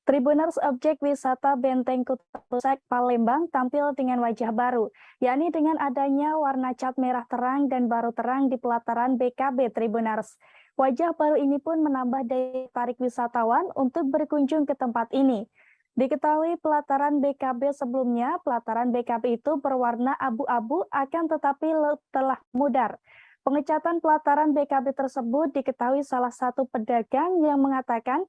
Tribuners objek wisata Benteng Kota Pusat Palembang tampil dengan wajah baru, yakni dengan adanya warna cat merah terang dan baru terang di pelataran BKB Tribuners. Wajah baru ini pun menambah daya tarik wisatawan untuk berkunjung ke tempat ini. Diketahui pelataran BKB sebelumnya, pelataran BKB itu berwarna abu-abu akan tetapi telah mudar. Pengecatan pelataran BKB tersebut diketahui salah satu pedagang yang mengatakan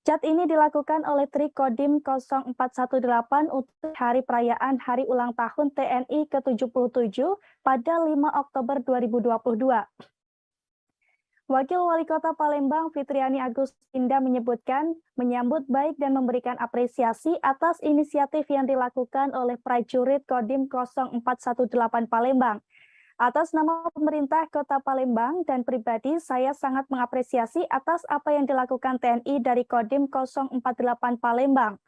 cat ini dilakukan oleh Trikodim 0418 untuk hari perayaan Hari Ulang Tahun TNI ke-77 pada 5 Oktober 2022. Wakil Wali Kota Palembang Fitriani Agustinda menyebutkan menyambut baik dan memberikan apresiasi atas inisiatif yang dilakukan oleh prajurit Kodim 0418 Palembang. Atas nama pemerintah Kota Palembang dan pribadi, saya sangat mengapresiasi atas apa yang dilakukan TNI dari Kodim 048 Palembang.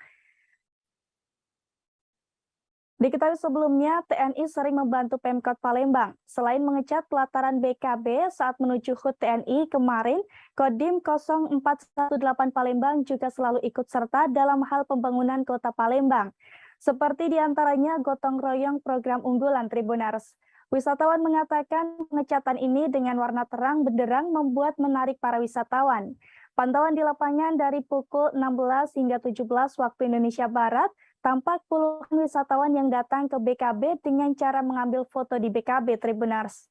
Diketahui sebelumnya, TNI sering membantu Pemkot Palembang. Selain mengecat pelataran BKB saat menuju HUT TNI kemarin, Kodim 0418 Palembang juga selalu ikut serta dalam hal pembangunan Kota Palembang. Seperti diantaranya gotong royong program unggulan Tribuners. Wisatawan mengatakan pengecatan ini dengan warna terang benderang membuat menarik para wisatawan. Pantauan di lapangan dari pukul 16 hingga 17 waktu Indonesia Barat, tampak puluhan wisatawan yang datang ke BKB dengan cara mengambil foto di BKB Tribuners.